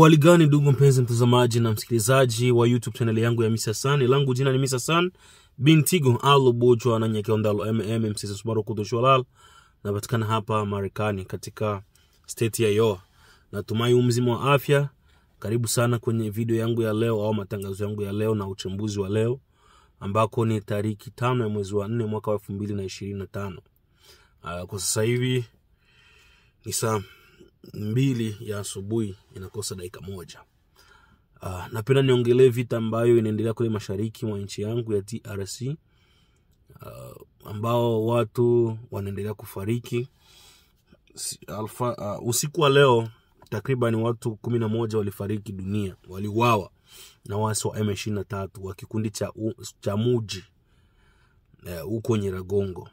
Hali gani ndugu mpenzi mtazamaji na msikilizaji wa YouTube channel yangu ya Mr. San. Langu jina ni Mr. San Bintigo Alobojo na Nyakeondalo MSS Subaru Kudoshwalal. Napatikana hapa Marekani katika state ya Iowa. Natumai mzima wa afya. Karibu sana kwenye video yangu ya leo au matangazo yangu ya leo na uchambuzi wa leo ambako ni tariki 5 ya mwezi wa 4 mwaka wa 2025. Kwa sasa hivi ni saa 2 ya asubuhi inakosa dakika 1. Napenda niongelee vita ambayo inaendelea kule mashariki mwa nchi yangu ya DRC, ambao watu wanaendelea kufariki. Usiku wa leo takriban watu 11 walifariki dunia, waliuawa na waasi wa M23 wa kikundi cha Muji huko Nyiragongo.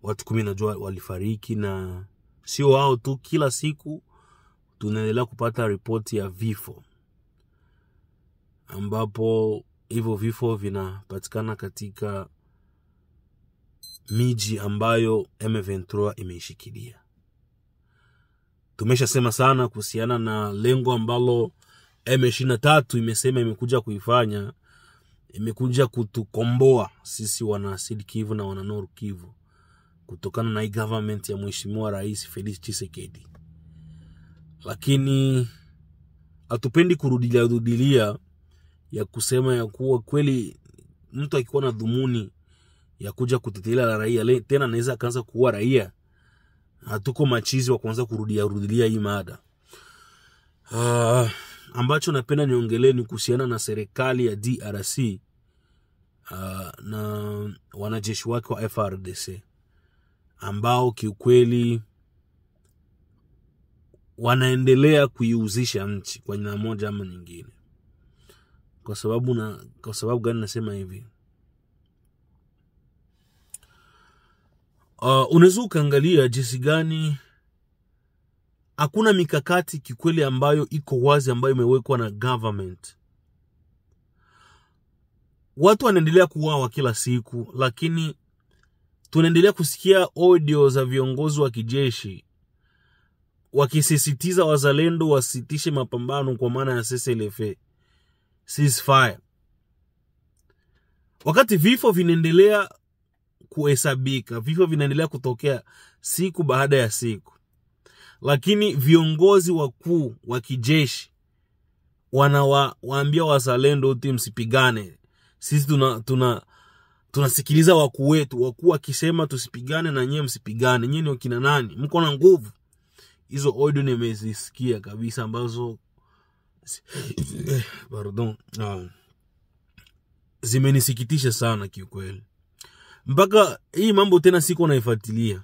Watu 10 walifariki, na sio wao tu, kila siku tunaendelea kupata ripoti ya vifo, ambapo hivyo vifo vinapatikana katika miji ambayo M23 imeishikilia. Tumeshasema sana kuhusiana na lengo ambalo M23 imesema imekuja kuifanya. Imekuja kutukomboa sisi wana Sud Kivu na wana Nord Kivu kutokana na hii government ya Mheshimiwa Rais Felix Tshisekedi. Lakini hatupendi kurudilia ya kusema ya kuwa kweli mtu akikuwa na dhumuni ya kuja kutetea raia tena anaweza akaanza kuua raia. Hatuko machizi wa kuanza kurudilia hii mada. Ambacho napenda niongelee ni kuhusiana na serikali ya DRC na wanajeshi wake wa FARDC ambao kiukweli wanaendelea kuiuzisha nchi kwa njia moja ama nyingine. Kwa sababu gani nasema hivi? Unaweza ukaangalia jinsi gani hakuna mikakati kikweli ambayo iko wazi ambayo imewekwa na government. Watu wanaendelea kuuawa kila siku, lakini tunaendelea kusikia audio za viongozi wa kijeshi wakisisitiza wazalendo wasitishe mapambano kwa maana ya CCLF, ceasefire. Wakati vifo vinaendelea kuhesabika, vifo vinaendelea kutokea siku baada ya siku, lakini viongozi wakuu wa kijeshi wanawaambia wazalendo wote msipigane. Sisi tunasikiliza wakuu wetu, wakuu wakisema tusipigane na nyinyi msipigane. Nyinyi ni kina nani? Mko na nguvu. Hizo audio nimezisikia kabisa ambazo zimenisikitisha sana kiukweli. Mpaka hii mambo tena siko naifuatilia.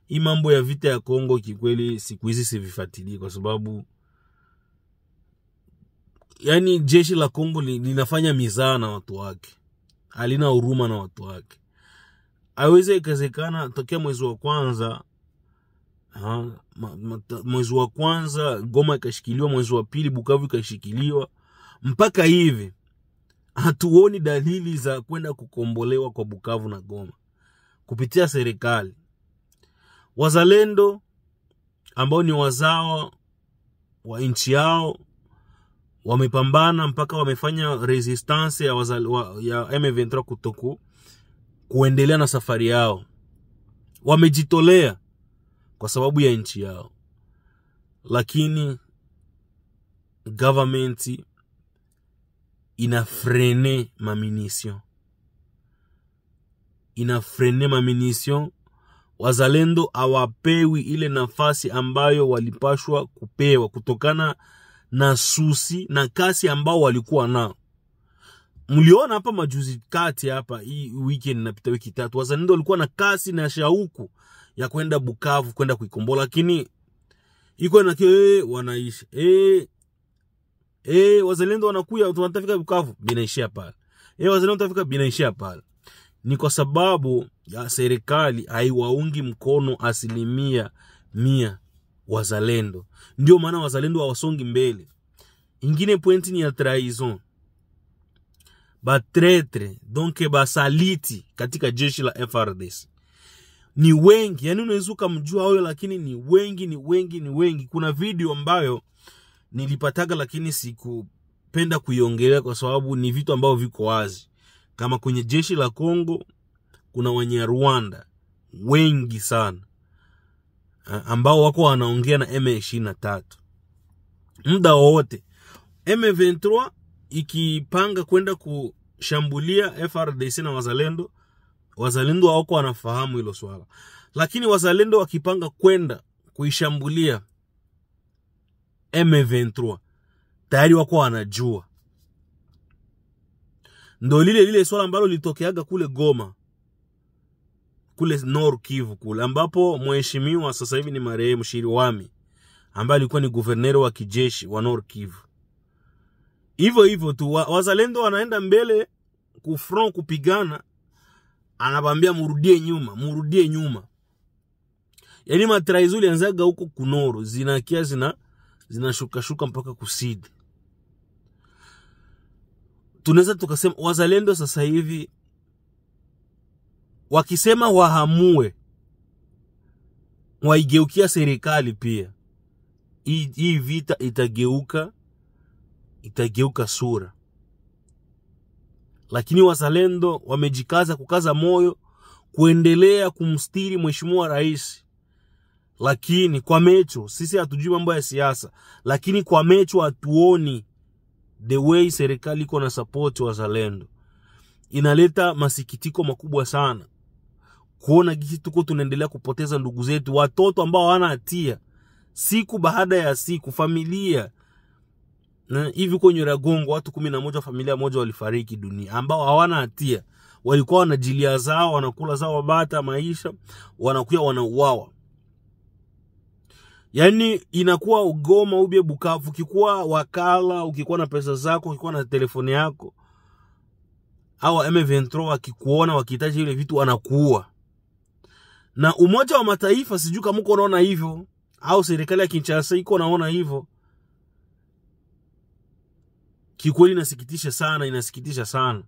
Hii mambo ya vita ya Kongo kikweli siku hizi sivifuatilia, kwa sababu yani jeshi la Kongo linafanya mizaa na watu wake. Halina huruma na watu wake. Haiwezi ikawezekana tokea mwezi wa kwanza Goma ikashikiliwa, mwezi wa pili Bukavu ikashikiliwa, mpaka hivi hatuoni dalili za kwenda kukombolewa kwa Bukavu na Goma kupitia serikali. Wazalendo ambao ni wazawa wa nchi yao wamepambana mpaka wamefanya resistance ya M23 kutoku kuendelea na safari yao. Wamejitolea kwa sababu ya nchi yao, lakini government inafrene mamunition. Wazalendo hawapewi ile nafasi ambayo walipashwa kupewa kutokana na susi na kasi ambao walikuwa nao. Mliona hapa majuzi kati hapa hii weekend napita wiki 3, wazalendo walikuwa na kasi na shauku ya kwenda Bukavu kwenda kuikombola, lakini iko na wanaisha wazalendo wanakuja tunatafika Bukavu binaishia pale. Wazalendo watafika binaishia pale. Ni kwa sababu ya serikali haiwaungi mkono 100% wazalendo. Ndio maana wazalendo hawasongi mbele. Ingine pointi ni ya trahison. Ba traitre, donc ba saliti katika jeshi la FARDC. ni wengi, yani unaweza kumjua huyo, lakini ni wengi. Kuna video ambayo nilipataga lakini sikupenda kuiongelea kwa sababu ni vitu ambavyo viko wazi. Kama kwenye jeshi la Kongo kuna Wanyarwanda wengi sana ambao wako wanaongea na M23 muda wote. M23 ikipanga kwenda kushambulia FRDC na wazalendo wako wanafahamu hilo swala. Lakini wazalendo wakipanga kwenda kuishambulia M23 tayari wako wanajua. Ndo lile swala ambalo litokeaga kule Goma, kule Nord Kivu kule, ambapo mheshimiwa sasa hivi ni marehemu Shiriwami ambaye alikuwa ni governor wa kijeshi wa Nord Kivu. Hivyo tu wazalendo wanaenda mbele kufront kupigana, anabambia murudie nyuma. Yani matraizo ilianzaga huko kunoro, zinakia zinashuka mpaka kusidi. Tunaweza tukasema wazalendo sasa hivi wakisema wahamue waigeukia serikali pia, hii vita itageuka sura. Lakini wazalendo wamejikaza kukaza moyo kuendelea kumstiri mheshimiwa rais. Lakini kwa mecho, sisi hatujui mambo ya siasa, lakini kwa mecho hatuoni the way serikali iko na support wazalendo. Inaleta masikitiko makubwa sana kuona gisi tuko tunaendelea kupoteza ndugu zetu, watoto ambao hawana hatia, siku baada ya siku, familia. Hivi kwenye Ragongo watu 11 familia moja walifariki dunia ambao hawana hatia, walikuwa wanajilia zao, wanakula zao wabata maisha, wanakuya wanauawa. Yani inakuwa Goma ubie Bukavu, ukikuwa wakala, ukikuwa na pesa zako, ukikuwa na telefoni yako, au M23 wakikuona wakihitaji ile vitu wanakuua. Na Umoja wa Mataifa sijui kama uko unaona hivyo, au serikali ya Kinshasa iko naona hivyo. Kikweli inasikitisha sana.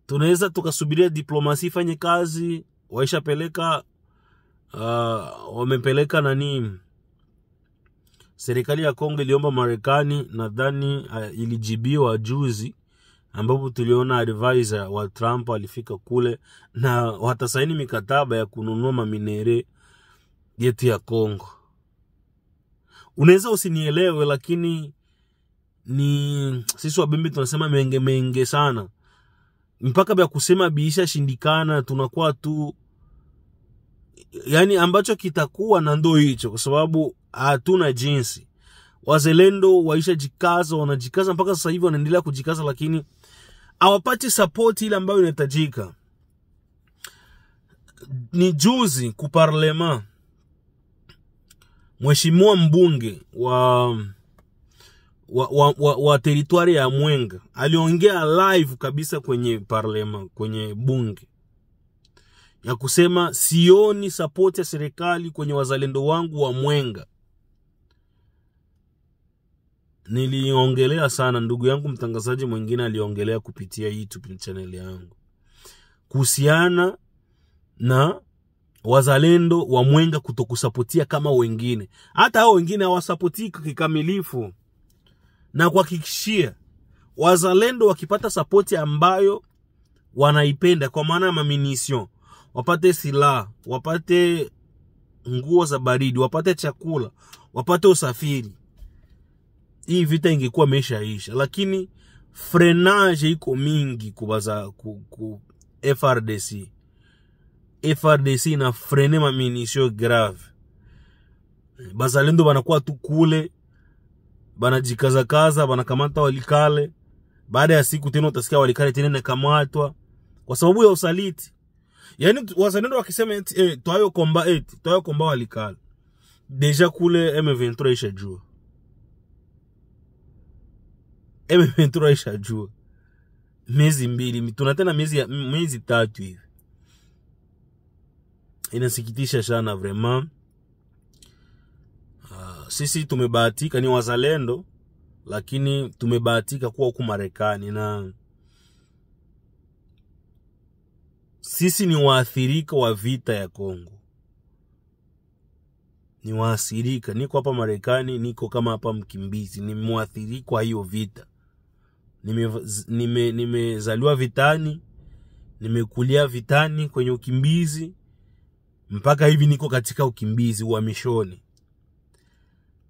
Tunaweza tukasubiria diplomasi ifanye kazi, wamepeleka nani? Serikali ya Kongo iliomba Marekani, nadhani ilijibiwa juzi, ambapo tuliona advisor wa Trump alifika kule na watasaini mikataba ya kununua maminere yetu ya Kongo. Unaweza usinielewe, lakini ni sisi wabembe tunasema menge sana. Mpaka bya kusema biisha shindikana, tunakuwa tu yani ambacho kitakuwa na ndo hicho, kwa sababu hatuna jinsi. Wazalendo waisha jikaza, wanajikaza mpaka sasa hivi wanaendelea kujikaza, lakini hawapati support ile ambayo inahitajika. Ni juzi kuparlema, mheshimiwa mbunge wa teritwari ya Mwenga aliongea live kabisa kwenye parlema, kwenye bunge, ya kusema sioni support ya serikali kwenye wazalendo wangu wa Mwenga. Niliongelea sana, ndugu yangu mtangazaji mwingine aliongelea kupitia YouTube channel yangu kuhusiana na wazalendo wa Mwenga kutokusapotia kama wengine. Hata hao wengine hawasapoti kikamilifu. Na kuhakikishia wazalendo wakipata sapoti ambayo wanaipenda, kwa maana ya munition, wapate silaha, wapate nguo za baridi, wapate chakula, wapate usafiri, hii vita ingekuwa imeshaisha. Lakini frenage iko mingi kubaza FRDC na frene munition grave. Bazalendo banakuwa tu kule, banajikaza, banakamata Walikale. Baada ya siku tena utasikia Walikale tena nakamatwa kwa sababu ya usaliti. Yani wazalendo wakisema toayo komba Walikale, deja kule M23 ishajua. M23 ishajua. Miezi 2, tunatena miezi 3 hivi. Inasikitisha sana vraiment. Sisi tumebahatika, ni wazalendo, lakini tumebahatika kuwa huku Marekani, na Sisi ni waathirika wa vita ya Kongo. Ni waathirika. Niko hapa Marekani, niko kama hapa mkimbizi, ni muathirika wa hiyo vita. Nimezaliwa vitani, nimekulia vitani kwenye ukimbizi, mpaka hivi niko katika ukimbizi uhamishoni.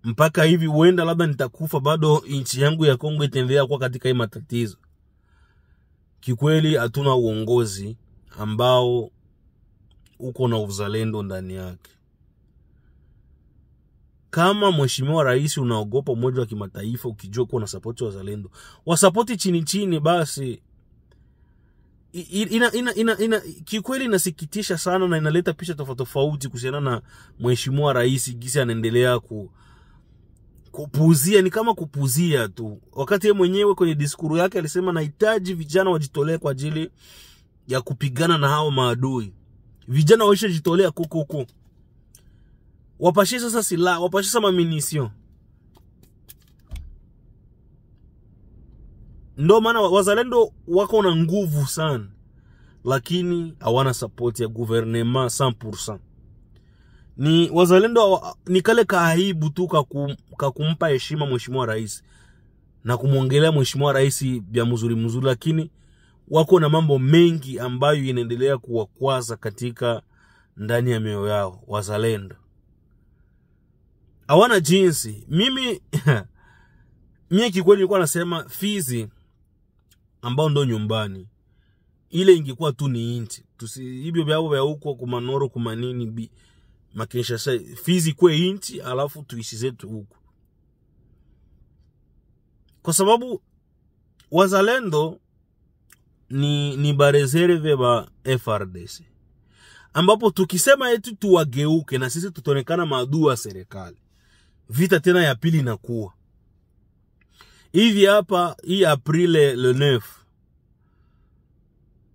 Mpaka hivi huenda labda nitakufa, bado nchi yangu ya Kongo itaendelea kuwa katika hii matatizo. Kikweli hatuna uongozi ambao uko na uzalendo ndani yake. Kama mheshimiwa rais unaogopa umoja wa kimataifa, ukijua kuwa na support wa uzalendo, wasapoti chini chini basi. Kikweli inasikitisha sana na inaleta picha tofauti kuhusiana na mheshimiwa rais gisi anaendelea kupuzia. Ni kama kupuzia tu, wakati yeye mwenyewe kwenye diskuru yake alisema nahitaji vijana wajitolee kwa ajili ya kupigana na hao maadui. Vijana waishe jitolea kuku. Wapashe sasa silaha, wapashe sasa munition. Ndo maana wazalendo wako na nguvu sana, lakini hawana support ya gouvernement 100%. Ni wazalendo ni kale kaibu tu kumpa heshima mheshimiwa rais na kumwongelea mheshimiwa rais bya mzuri, lakini wako na mambo mengi ambayo inaendelea kuwakwaza katika ndani ya mioyo yao. Wazalendo hawana jinsi. Mimi kikweli nilikuwa nasema Fizi ambao ndo nyumbani, ile ingekuwa tu ni inchi. Hivyo vyao vya huko kumanoro kumanini makinisha sai Fizi kwe inchi, alafu tuishi zetu huko. Kwa sababu wazalendo ni bareserve ba FRDC, ambapo tukisema eti tuwageuke na sisi tutonekana maadui wa serikali, vita tena ya pili inakuwa hivi hapa. Hii April le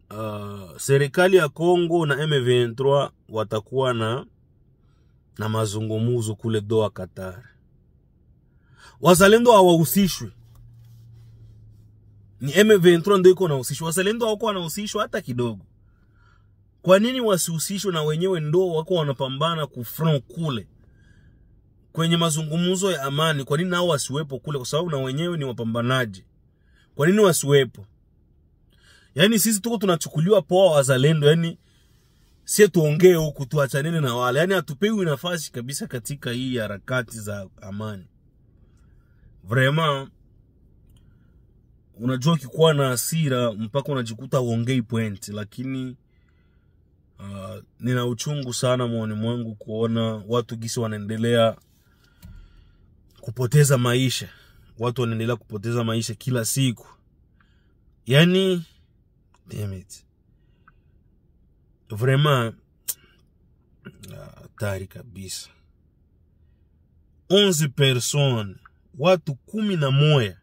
9 serikali ya Kongo na M23 watakuwa na mazungumzo kule Doha, Qatar. Wazalendo hawahusishwi, ni M23 ndio iko nahusishwa. Wazalendo hawako wanahusishwa hata kidogo. Kwa nini wasihusishwe? Na wenyewe ndo wako wanapambana kufront kule kwenye mazungumzo ya amani. Kwa nini nao wasiwepo kule? Kwa sababu na wenyewe ni wapambanaji. Kwa nini wasiwepo? Yani sisi tuko tunachukuliwa poa wazalendo, yani sie tuongee huku tuachanene na wale. Yani hatupewi nafasi kabisa katika hii harakati za amani. Vraiment unajua kikuwa na hasira mpaka unajikuta uongei point, lakini nina uchungu sana moyoni mwangu kuona watu gisi wanaendelea kupoteza maisha. Watu wanaendelea kupoteza maisha kila siku. Yani damn it. Vraiment hatari kabisa. 11 personnes, watu 11.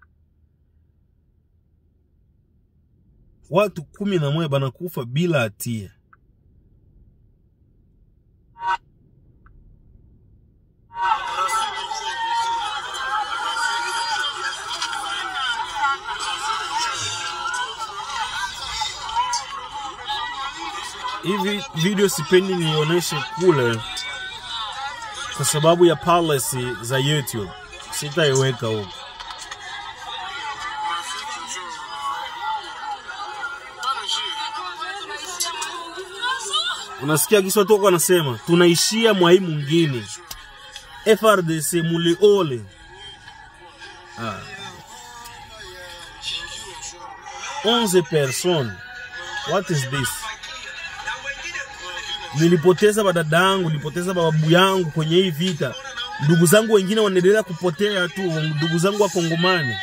Watu 11 banakufa bila hatia. Hivi video sipendi nioneshe kule kwa sababu ya policy za YouTube. Sitaiweka huko. Unasikia kisa watu wanasema tunaishia mwai mwingine. FRDC muliole. 11 personnes. What is this? Nilipoteza badadangu, nilipoteza babu yangu kwenye hii vita. Ndugu zangu wengine wanaendelea kupotea tu, ndugu zangu wa Kongomani.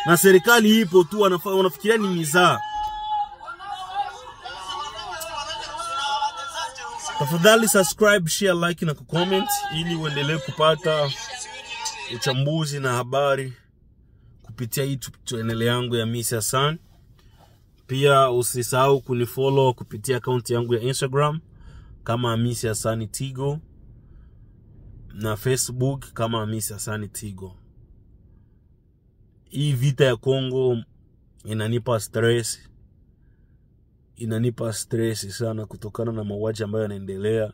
Na serikali ipo tu, wanafikiria ni mizaa. Tafadhali subscribe, share, like na comment ili uendelee kupata uchambuzi na habari kupitia YouTube channel yangu ya Miss Hassan. Pia usisahau kunifollow kupitia account yangu ya Instagram kama Miss Hassan Tigo na Facebook kama Miss Hassan Tigo. Hii vita ya Kongo inanipa stress, inanipa stress sana kutokana na mauaji ambayo yanaendelea.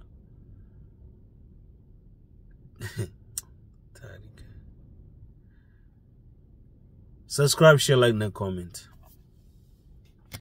Subscribe, share, like na comment.